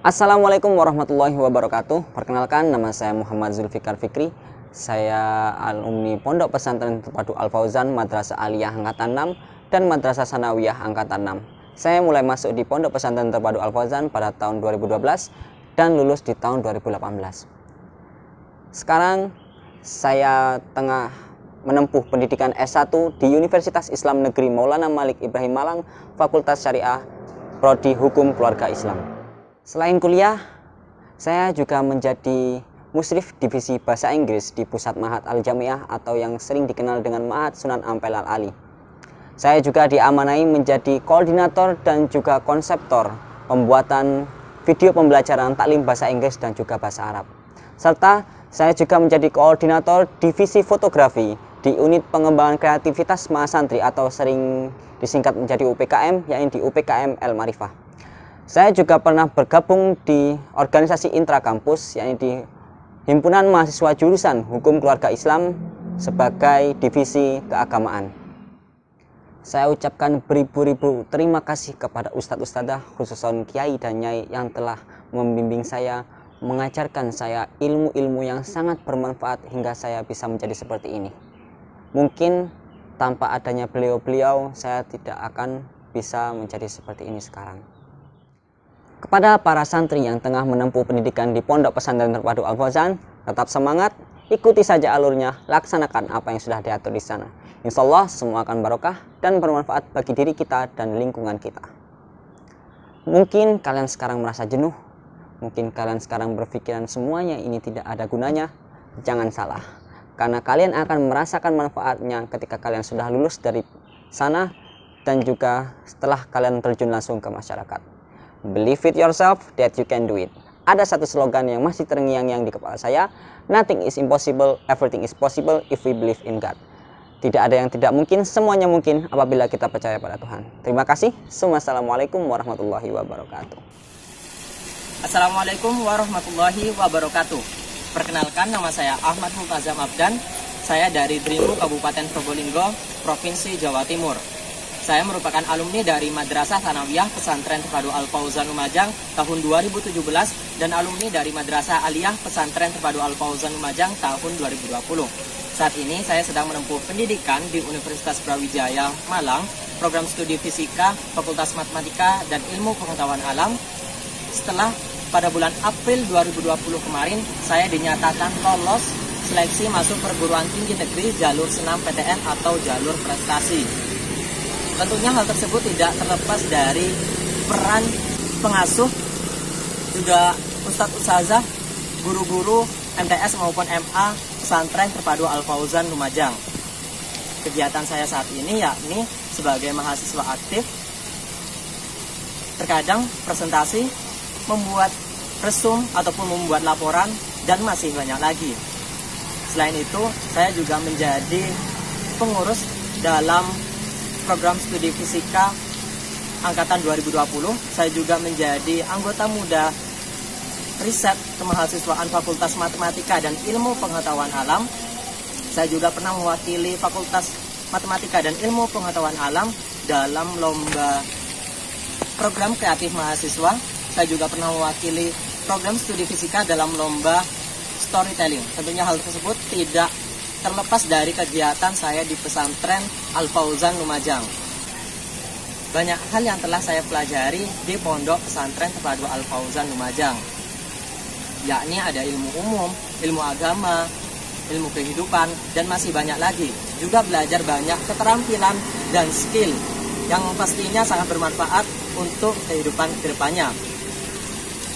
Assalamualaikum warahmatullahi wabarakatuh. Perkenalkan, nama saya Muhammad Zulfikar Fikri. Saya alumni Pondok Pesantren Terpadu Al Fauzan Madrasah Aliyah Angkatan 6 dan Madrasah Sanawiyah Angkatan 6. Saya mulai masuk di Pondok Pesantren Terpadu Al Fauzan pada tahun 2012 dan lulus di tahun 2018. Sekarang saya tengah menempuh pendidikan S1 di Universitas Islam Negeri Maulana Malik Ibrahim Malang, Fakultas Syariah, Prodi Hukum Keluarga Islam. Selain kuliah, saya juga menjadi musyrif divisi bahasa Inggris di Pusat Ma'had Al-Jamiah atau yang sering dikenal dengan Ma'had Sunan Ampel Al-Ali. Saya juga diamanai menjadi koordinator dan juga konseptor pembuatan video pembelajaran taklim bahasa Inggris dan juga bahasa Arab. Serta saya juga menjadi koordinator divisi fotografi di unit pengembangan kreativitas mahasantri atau sering disingkat menjadi UPKM, yaitu di UPKM El Marifah. Saya juga pernah bergabung di organisasi intrakampus, yaitu di Himpunan Mahasiswa Jurusan Hukum Keluarga Islam sebagai divisi keagamaan. Saya ucapkan beribu-ribu terima kasih kepada Ustadz-Ustadzah, khususon Kiai dan Nyai yang telah membimbing saya, mengajarkan saya ilmu-ilmu yang sangat bermanfaat hingga saya bisa menjadi seperti ini. Mungkin tanpa adanya beliau-beliau, saya tidak akan bisa menjadi seperti ini sekarang. Kepada para santri yang tengah menempuh pendidikan di Pondok Pesantren Terpadu Al Fauzan, tetap semangat, ikuti saja alurnya, laksanakan apa yang sudah diatur di sana. Insya Allah semua akan barokah dan bermanfaat bagi diri kita dan lingkungan kita. Mungkin kalian sekarang merasa jenuh, mungkin kalian sekarang berpikiran semuanya ini tidak ada gunanya. Jangan salah, karena kalian akan merasakan manfaatnya ketika kalian sudah lulus dari sana dan juga setelah kalian terjun langsung ke masyarakat. Believe it yourself that you can do it. Ada satu slogan yang masih terngiang-ngiang di kepala saya, nothing is impossible, everything is possible if we believe in God. Tidak ada yang tidak mungkin, semuanya mungkin apabila kita percaya pada Tuhan. Terima kasih. Assalamualaikum warahmatullahi wabarakatuh. Assalamualaikum warahmatullahi wabarakatuh. Perkenalkan, nama saya Ahmad Multazam Abdan. Saya dari Dringu, Kabupaten Probolinggo, Provinsi Jawa Timur. Saya merupakan alumni dari Madrasah Sanawiyah Pesantren Terpadu Al Fauzan Lumajang tahun 2017 dan alumni dari Madrasah Aliyah Pesantren Terpadu Al Fauzan Lumajang tahun 2020. Saat ini saya sedang menempuh pendidikan di Universitas Brawijaya Malang, program studi fisika, Fakultas Matematika dan Ilmu Pengetahuan Alam. Setelah pada bulan April 2020 kemarin, saya dinyatakan lolos seleksi masuk perguruan tinggi negeri jalur senam PTN atau jalur prestasi. Tentunya hal tersebut tidak terlepas dari peran pengasuh, juga ustadz-ustazah, guru-guru MTS maupun MA Pesantren Terpadu Al Fauzan Lumajang. Kegiatan saya saat ini yakni sebagai mahasiswa aktif, terkadang presentasi, membuat resum ataupun membuat laporan, dan masih banyak lagi. Selain itu, saya juga menjadi pengurus dalam program studi fisika angkatan 2020. Saya juga menjadi anggota muda riset kemahasiswaan Fakultas Matematika dan Ilmu Pengetahuan Alam. Saya juga pernah mewakili Fakultas Matematika dan Ilmu Pengetahuan Alam dalam lomba program kreatif mahasiswa. Saya juga pernah mewakili program studi fisika dalam lomba storytelling. Tentunya hal tersebut tidak terlepas dari kegiatan saya di pesantren Al Fauzan Lumajang. Banyak hal yang telah saya pelajari di Pondok Pesantren Terpadu Al Fauzan Lumajang, yakni ada ilmu umum, ilmu agama, ilmu kehidupan, dan masih banyak lagi. Juga belajar banyak keterampilan dan skill yang pastinya sangat bermanfaat untuk kehidupan kedepannya.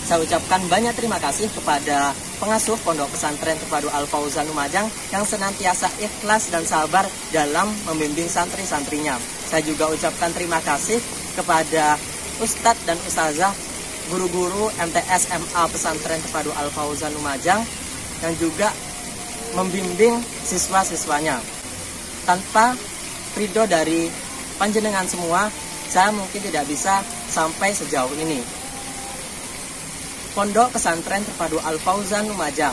Saya ucapkan banyak terima kasih kepada pengasuh Pondok Pesantren Terpadu Al Fauzan Lumajang yang senantiasa ikhlas dan sabar dalam membimbing santri-santrinya. Saya juga ucapkan terima kasih kepada Ustadz dan Ustazah, guru-guru MTS MA Pesantren Terpadu Al Fauzan Lumajang yang juga membimbing siswa-siswanya. Tanpa ridho dari panjenengan semua, saya mungkin tidak bisa sampai sejauh ini. Pondok Pesantren Terpadu Al Fauzan Lumajang.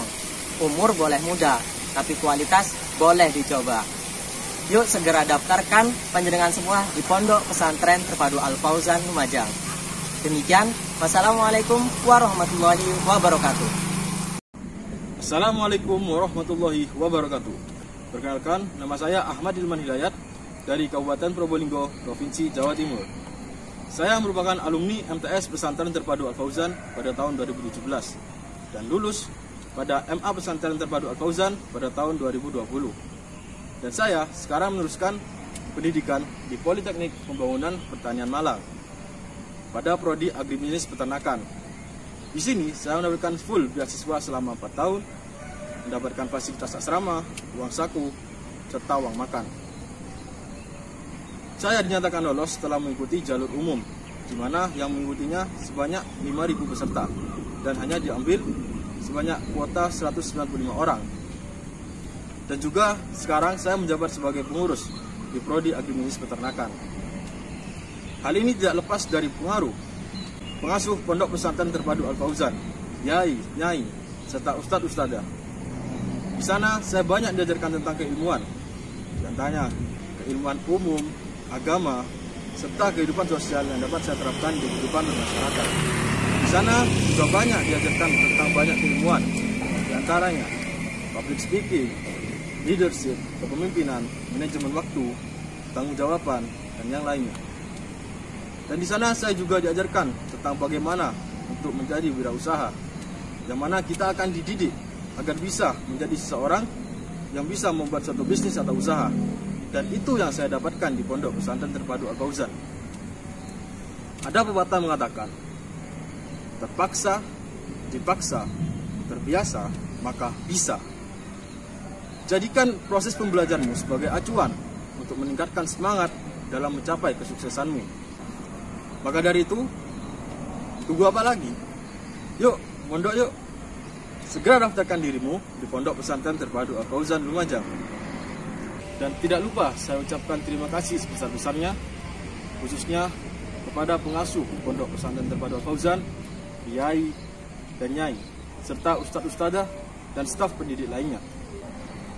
Umur boleh muda, tapi kualitas boleh dicoba. Yuk segera daftarkan panjenengan semua di Pondok Pesantren Terpadu Al Fauzan Lumajang. Demikian, Wassalamualaikum warahmatullahi wabarakatuh. Assalamualaikum warahmatullahi wabarakatuh. Perkenalkan, nama saya Ahmad Ilman Hidayat dari Kabupaten Probolinggo, Provinsi Jawa Timur. Saya merupakan alumni MTS Pesantren Terpadu Al-Fauzan pada tahun 2017 dan lulus pada MA Pesantren Terpadu Al-Fauzan pada tahun 2020. Dan saya sekarang meneruskan pendidikan di Politeknik Pembangunan Pertanian Malang pada prodi Agribisnis Peternakan. Di sini saya mendapatkan full beasiswa selama 4 tahun, mendapatkan fasilitas asrama, uang saku, serta uang makan. Saya dinyatakan lolos setelah mengikuti jalur umum, di mana yang mengikutinya sebanyak 5.000 peserta, dan hanya diambil sebanyak kuota 195 orang. Dan juga sekarang saya menjabat sebagai pengurus di prodi Agribisnis Peternakan. Hal ini tidak lepas dari pengaruh pengasuh Pondok Pesantren Terpadu Al-Fauzan, Yai, Nyai, serta Ustadz-Ustadzah. Di sana saya banyak diajarkan tentang keilmuan, di antaranya keilmuan umum, agama, serta kehidupan sosial yang dapat saya terapkan di kehidupan bermasyarakat. Di sana juga banyak diajarkan tentang banyak keilmuan, di antaranya public speaking, leadership, kepemimpinan, manajemen waktu, tanggung jawaban, dan yang lainnya. Dan di sana saya juga diajarkan tentang bagaimana untuk menjadi wirausaha, yang mana kita akan dididik agar bisa menjadi seseorang yang bisa membuat suatu bisnis atau usaha. Dan itu yang saya dapatkan di Pondok Pesantren Terpadu Al-Fauzan. Ada pepatah mengatakan, terpaksa, dipaksa, terbiasa, maka bisa. Jadikan proses pembelajaranmu sebagai acuan untuk meningkatkan semangat dalam mencapai kesuksesanmu. Maka dari itu, tunggu apa lagi? Yuk, pondok yuk. Segera daftarkan dirimu di Pondok Pesantren Terpadu Al-Fauzan Lumajang. Dan tidak lupa saya ucapkan terima kasih sebesar-besarnya, khususnya kepada pengasuh Pondok Pesantren Terpadu Al-Fauzan, Yai dan Nyai, serta Ustadz-Ustadzah dan staf pendidik lainnya.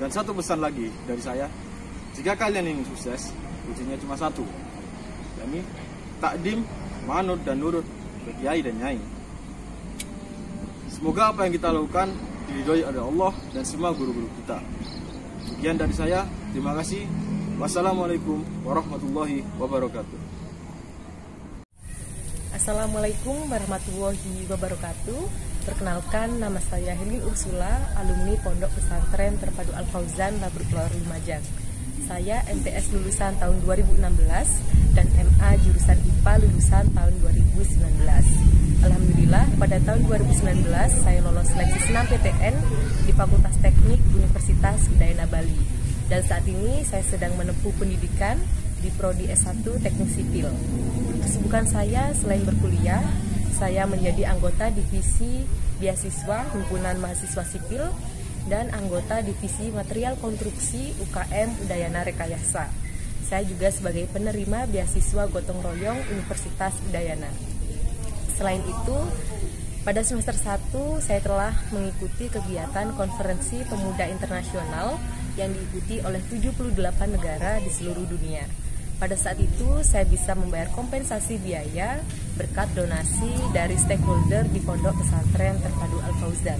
Dan satu pesan lagi dari saya, jika kalian ingin sukses, kuncinya cuma satu, yakni takdim, manut, dan nurut ke Kiai dan Nyai. Semoga apa yang kita lakukan diridhoi oleh Allah dan semua guru-guru kita. Sekian dari saya, terima kasih. Wassalamualaikum warahmatullahi wabarakatuh. Assalamualaikum warahmatullahi wabarakatuh. Perkenalkan, nama saya Helin Ursula, alumni Pondok Pesantren Terpadu Al-Fauzan Labruk Lumajang. Saya MTS lulusan tahun 2016 dan MA jurusan IPA lulusan tahun 2019. Alhamdulillah pada tahun 2019 saya lolos seleksi senam PTN di Fakultas Teknik Universitas Udayana Bali. Dan saat ini saya sedang menempuh pendidikan di Prodi S1 Teknik Sipil. Kesibukan saya selain berkuliah, saya menjadi anggota divisi beasiswa Himpunan Mahasiswa Sipil dan anggota divisi material konstruksi UKM Udayana Rekayasa. Saya juga sebagai penerima beasiswa gotong royong Universitas Udayana. Selain itu, pada semester 1 saya telah mengikuti kegiatan konferensi pemuda internasional yang diikuti oleh 78 negara di seluruh dunia. Pada saat itu saya bisa membayar kompensasi biaya berkat donasi dari stakeholder di Pondok Pesantren Terpadu Al-Fauzan.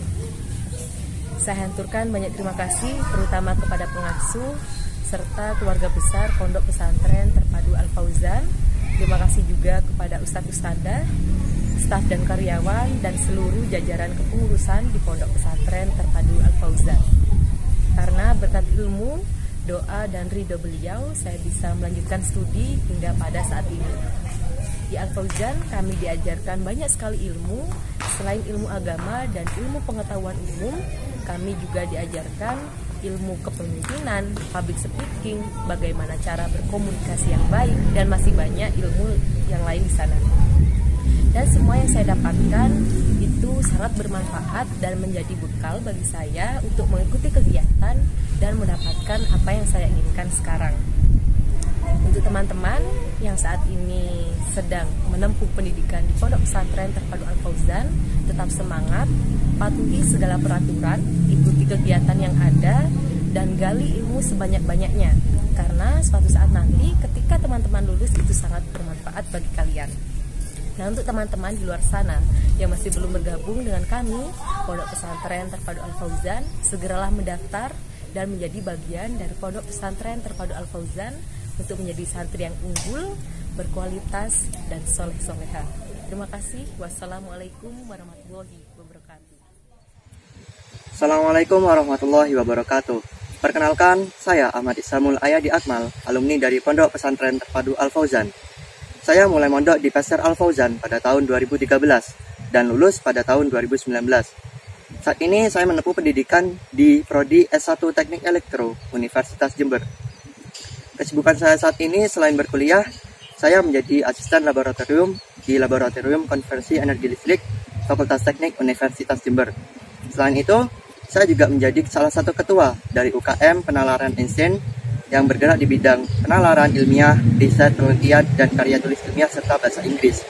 Saya haturkan banyak terima kasih terutama kepada pengasuh serta keluarga besar Pondok Pesantren Terpadu Al-Fauzan. Terima kasih juga kepada Ustadz-Ustadzah, staf dan karyawan, dan seluruh jajaran kepengurusan di Pondok Pesantren Terpadu Al-Fauzan. Karena berkat ilmu, doa, dan ridho beliau, saya bisa melanjutkan studi hingga pada saat ini. Di Al-Fauzan kami diajarkan banyak sekali ilmu. Selain ilmu agama dan ilmu pengetahuan umum, kami juga diajarkan ilmu kepemimpinan, public speaking, bagaimana cara berkomunikasi yang baik, dan masih banyak ilmu yang lain di sana. Dan semua yang saya dapatkan itu sangat bermanfaat dan menjadi bekal bagi saya untuk mengikuti kegiatan dan mendapatkan apa yang saya inginkan sekarang. Untuk teman-teman yang saat ini sedang menempuh pendidikan di Pondok Pesantren Terpadu Al-Fauzan, tetap semangat, patuhi segala peraturan, ikuti kegiatan yang ada, dan gali ilmu sebanyak-banyaknya. Karena suatu saat nanti ketika teman-teman lulus itu sangat bermanfaat bagi kalian. Nah, untuk teman-teman di luar sana yang masih belum bergabung dengan kami, Pondok Pesantren Terpadu Al-Fauzan, segeralah mendaftar dan menjadi bagian dari Pondok Pesantren Terpadu Al-Fauzan untuk menjadi santri yang unggul, berkualitas, dan soleh-soleha. Terima kasih. Wassalamualaikum warahmatullahi wabarakatuh. Assalamualaikum warahmatullahi wabarakatuh. Perkenalkan, saya Ahmad Isamul Ayadi Akmal, alumni dari Pondok Pesantren Terpadu Al-Fauzan. Saya mulai mondok di Pesantren Al-Fauzan pada tahun 2013 dan lulus pada tahun 2019. Saat ini saya menempuh pendidikan di Prodi S1 Teknik Elektro Universitas Jember. Kesibukan saya saat ini selain berkuliah, saya menjadi asisten laboratorium di Laboratorium Konversi Energi Listrik Fakultas Teknik Universitas Jember. Selain itu, saya juga menjadi salah satu ketua dari UKM Penalaran Einstein yang bergerak di bidang penalaran ilmiah, riset, penelitian, dan karya tulis ilmiah serta bahasa Inggris.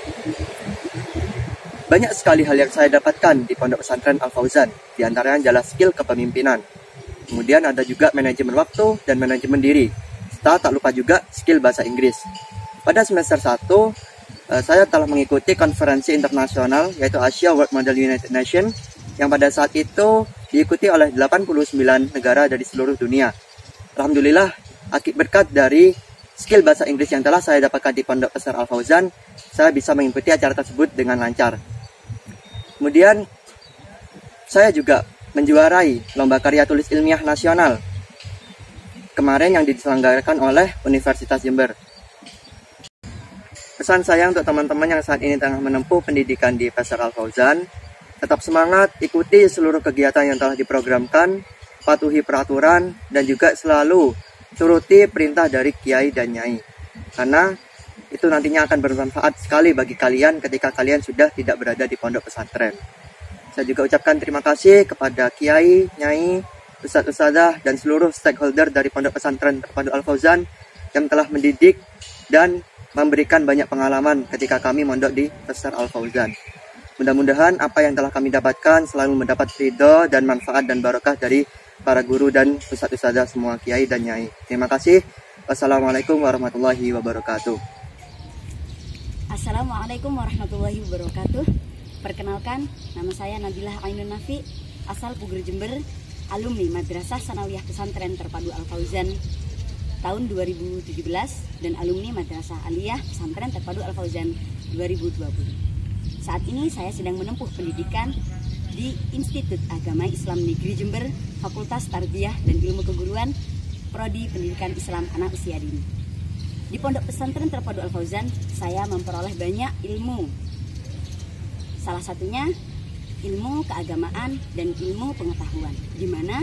Banyak sekali hal yang saya dapatkan di Pondok Pesantren Al-Fauzan, di antaranya adalah skill kepemimpinan. Kemudian ada juga manajemen waktu dan manajemen diri, serta tak lupa juga skill bahasa Inggris. Pada semester 1, saya telah mengikuti konferensi internasional yaitu Asia World Model United Nations yang pada saat itu diikuti oleh 89 negara dari seluruh dunia. Alhamdulillah, berkat dari skill bahasa Inggris yang telah saya dapatkan di Pondok Pesantren Al-Fauzan, saya bisa mengikuti acara tersebut dengan lancar. Kemudian, saya juga menjuarai Lomba Karya Tulis Ilmiah Nasional kemarin yang diselenggarakan oleh Universitas Jember. Pesan saya untuk teman-teman yang saat ini tengah menempuh pendidikan di Pesantren Al-Fauzan, tetap semangat, ikuti seluruh kegiatan yang telah diprogramkan, patuhi peraturan, dan juga selalu turuti perintah dari kiai dan nyai. Karena itu nantinya akan bermanfaat sekali bagi kalian ketika kalian sudah tidak berada di pondok pesantren. Saya juga ucapkan terima kasih kepada kiai, nyai, ustadz-ustadzah, dan seluruh stakeholder dari Pondok Pesantren Terpadu Al-Fauzan yang telah mendidik dan memberikan banyak pengalaman ketika kami mondok di Pesantren Al-Fauzan. Mudah-mudahan apa yang telah kami dapatkan selalu mendapat ridho dan manfaat dan barokah dari para guru dan ustadz-ustadzah semua kiai dan nyai. Terima kasih. Wassalamualaikum warahmatullahi wabarakatuh. Assalamualaikum warahmatullahi wabarakatuh. Perkenalkan, nama saya Nabilah Ainun Nafi, asal Puger Jember, alumni Madrasah Sanawiyah Pesantren Terpadu Al-Fauzan tahun 2017 dan alumni Madrasah Aliyah Pesantren Terpadu Al-Fauzan 2020. Saat ini saya sedang menempuh pendidikan di Institut Agama Islam Negeri Jember, Fakultas Tarbiyah dan Ilmu Keguruan, Prodi Pendidikan Islam Anak Usia Dini. Di Pondok Pesantren Terpadu Al-Fauzan, saya memperoleh banyak ilmu. Salah satunya ilmu keagamaan dan ilmu pengetahuan, di mana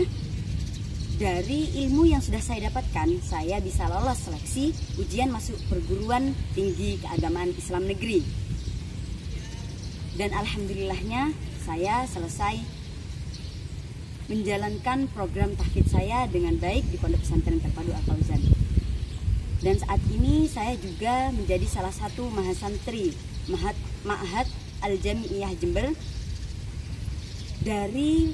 dari ilmu yang sudah saya dapatkan, saya bisa lolos seleksi ujian masuk perguruan tinggi keagamaan Islam negeri. Dan alhamdulillahnya saya selesai menjalankan program tahfidz saya dengan baik di Pondok Pesantren Terpadu Al-Fauzan. Dan saat ini saya juga menjadi salah satu mahasantri Ma'had Al-Jami'iyah Jember. Dari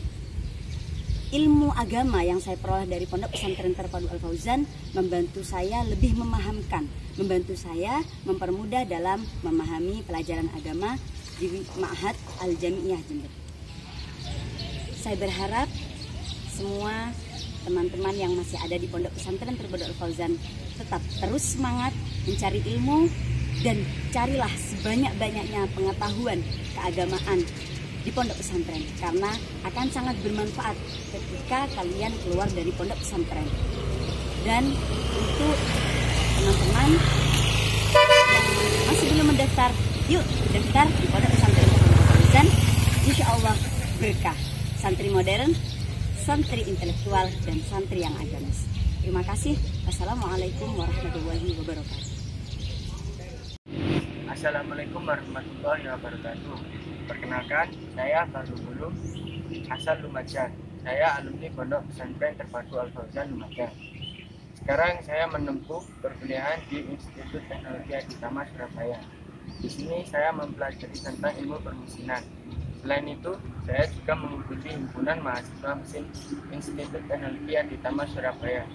ilmu agama yang saya peroleh dari Pondok Pesantren Terpadu Al-Fauzan membantu saya lebih memahamkan, membantu saya mempermudah dalam memahami pelajaran agama di Ma'had Al-Jami'iyah Jember. Saya berharap semua teman-teman yang masih ada di Pondok Pesantren Terpadu Al-Fauzan tetap terus semangat mencari ilmu dan carilah sebanyak-banyaknya pengetahuan keagamaan di pondok pesantren, karena akan sangat bermanfaat ketika kalian keluar dari pondok pesantren. Dan untuk teman-teman yang masih belum mendaftar, yuk daftar di Pondok Pesantren Terpadu Al-Fauzan. Insya Allah berkah, santri modern, santri intelektual, dan santri yang agamis. Terima kasih. Wassalamualaikum warahmatullahi wabarakatuh. Assalamualaikum warahmatullahi wabarakatuh. Perkenalkan, saya Fadlul Ulum, asal Lumajang. Saya alumni Pondok Pesantren Terpadu Al-Fauzan Lumajang. Sekarang saya menempuh perkuliahan di Institut Teknologi Aditama Surabaya. Di sini saya mempelajari tentang ilmu permesinan. Selain itu, saya juga mengikuti himpunan mahasiswa mesin Institut Teknologi Aditama Surabaya.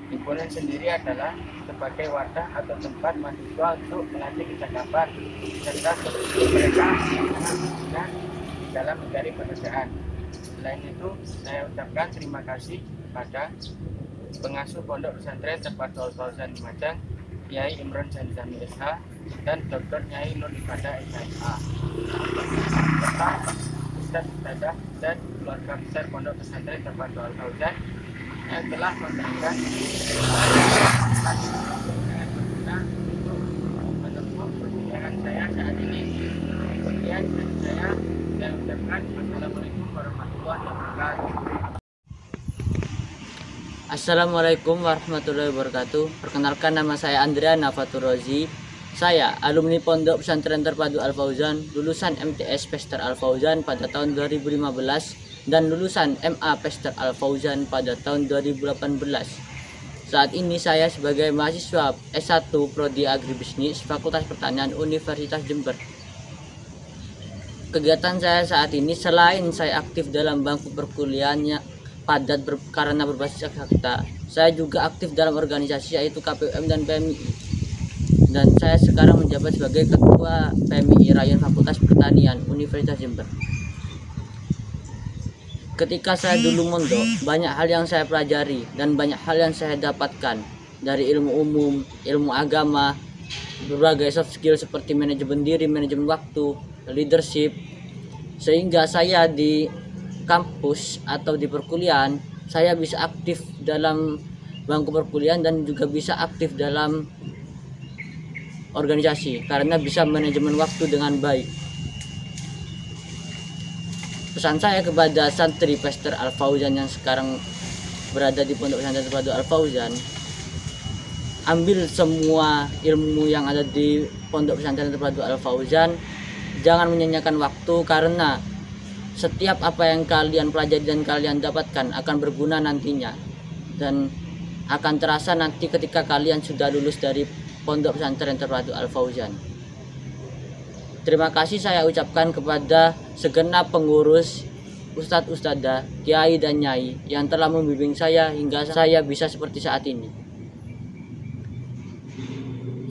Himpunan sendiri adalah sebagai wadah atau tempat mahasiswa untuk melatih kecakapan serta mereka dalam mencari pekerjaan. Selain itu, saya ucapkan terima kasih kepada pengasuh Pondok Pesantren Terpadu Al-Fauzan Lumajang, Kiai Imron Zanzami SH, dan Dr. Nyai Nur Ibadah SHMA, serta Ustadz dan keluarga besar Pondok Pesantren Terpadu Al-Fauzan yang telah memberikan untuk menempuh perkuliahan saya saat ini. Kemudian saya ucapkan Assalamualaikum warahmatullahi wabarakatuh. Assalamualaikum warahmatullahi wabarakatuh. Perkenalkan, nama saya Andrea Nafatur Rozi. Saya alumni Pondok Pesantren Terpadu Al-Fauzan, lulusan MTS Pester Al-Fauzan pada tahun 2015 dan lulusan MA Pester Al-Fauzan pada tahun 2018. Saat ini saya sebagai mahasiswa S1 Prodi Agribisnis Fakultas Pertanian Universitas Jember. Kegiatan saya saat ini, selain saya aktif dalam bangku perkuliahannya padat karena berbasis akta, saya juga aktif dalam organisasi yaitu KPUM dan PMI. Dan saya sekarang menjabat sebagai Ketua PMI Rayon Fakultas Pertanian Universitas Jember. Ketika saya dulu mondok, banyak hal yang saya pelajari dan banyak hal yang saya dapatkan dari ilmu umum, ilmu agama, berbagai soft skill seperti manajemen diri, manajemen waktu, leadership, sehingga saya di kampus atau di perkuliahan saya bisa aktif dalam bangku perkuliahan dan juga bisa aktif dalam organisasi karena bisa manajemen waktu dengan baik. Pesan saya kepada santri Pester Al-Fauzan yang sekarang berada di Pondok Pesantren Terpadu Al-Fauzan, ambil semua ilmu yang ada di Pondok Pesantren Terpadu Al-Fauzan, jangan menyanyiakan waktu karena setiap apa yang kalian pelajari dan kalian dapatkan akan berguna nantinya dan akan terasa nanti ketika kalian sudah lulus dari Pondok Pesantren Terpadu Al-Fauzan. Terima kasih saya ucapkan kepada segenap pengurus, ustadz-ustadzah, kiai dan nyai yang telah membimbing saya hingga saya bisa seperti saat ini.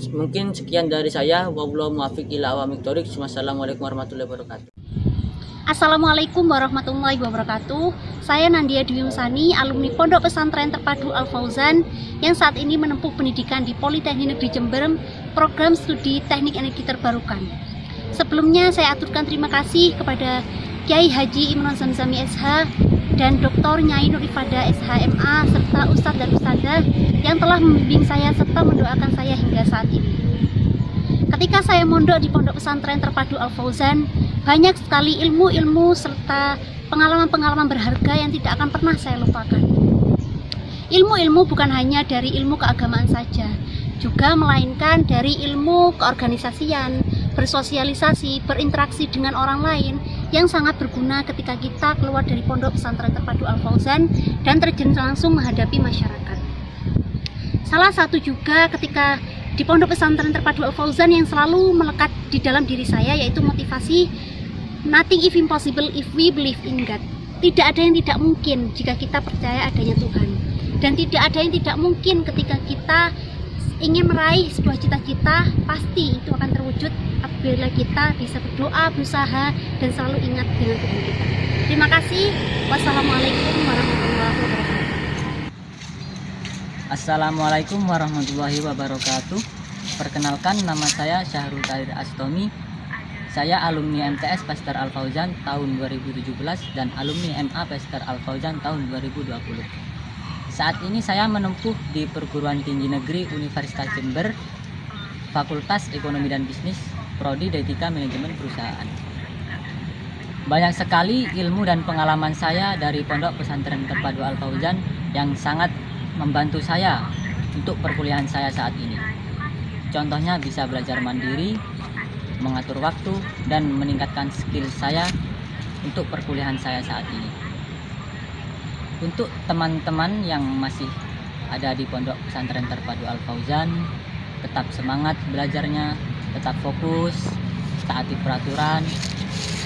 Mungkin sekian dari saya. Wallahu muwaffiq ila aqwamit thoriq. Wassalamualaikum warahmatullahi wabarakatuh. Assalamualaikum warahmatullahi wabarakatuh. Saya Nandia Dwi Musani, alumni Pondok Pesantren Terpadu Al-Fauzan yang saat ini menempuh pendidikan di Politeknik Negeri Jember, program studi Teknik Energi Terbarukan. Sebelumnya saya aturkan terima kasih kepada Kiai Haji Imron Zanzami SH dan Dr. Nyai Nur Ibadah SHMA serta Ustadz dan Ustadzah yang telah membimbing saya serta mendoakan saya hingga saat ini. Ketika saya mondok di Pondok Pesantren Terpadu Al-Fauzan, banyak sekali ilmu-ilmu serta pengalaman-pengalaman berharga yang tidak akan pernah saya lupakan. Ilmu-ilmu bukan hanya dari ilmu keagamaan saja, juga melainkan dari ilmu keorganisasian, bersosialisasi, berinteraksi dengan orang lain yang sangat berguna ketika kita keluar dari Pondok Pesantren Terpadu Al-Fauzan dan terjun langsung menghadapi masyarakat. Salah satu juga ketika di Pondok Pesantren Terpadu Al-Fauzan yang selalu melekat di dalam diri saya yaitu motivasi nothing is impossible if we believe in God. Tidak ada yang tidak mungkin jika kita percaya adanya Tuhan. Dan tidak ada yang tidak mungkin ketika kita ingin meraih sebuah cita-cita, pasti itu akan terwujud apabila kita bisa berdoa, berusaha, dan selalu ingat dengan Tuhan kita. Terima kasih. Wassalamualaikum warahmatullahi wabarakatuh. Assalamualaikum warahmatullahi wabarakatuh. Perkenalkan, nama saya Syahrul Tahir Astomi. Saya alumni MTS Pester Al-Fauzan tahun 2017 dan alumni MA Pester Al-Fauzan tahun 2020. Saat ini saya menempuh di Perguruan Tinggi Negeri Universitas Jember, Fakultas Ekonomi dan Bisnis, Prodi D3 Manajemen Perusahaan. Banyak sekali ilmu dan pengalaman saya dari Pondok Pesantren Terpadu Al-Fauzan yang sangat membantu saya untuk perkuliahan saya saat ini. Contohnya bisa belajar mandiri, mengatur waktu, dan meningkatkan skill saya untuk perkuliahan saya saat ini. Untuk teman-teman yang masih ada di Pondok Pesantren Terpadu Al-Fauzan, tetap semangat belajarnya, tetap fokus, taati peraturan,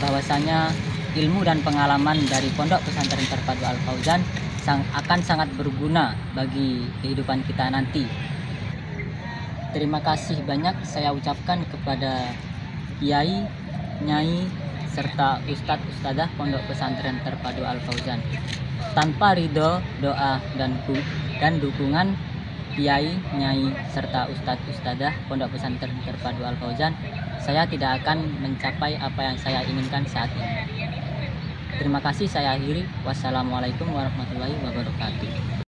bahwasanya ilmu dan pengalaman dari Pondok Pesantren Terpadu Al-Fauzan akan sangat berguna bagi kehidupan kita nanti. Terima kasih banyak saya ucapkan kepada Kiai, Nyai, serta Ustadz Ustadzah Pondok Pesantren Terpadu Al-Fauzan. Tanpa ridho, doa, dan dukungan Kiai, Nyai, serta Ustadz Ustadzah Pondok Pesantren Terpadu Al-Fauzan, saya tidak akan mencapai apa yang saya inginkan saat ini. Terima kasih, saya akhiri. Wassalamualaikum warahmatullahi wabarakatuh.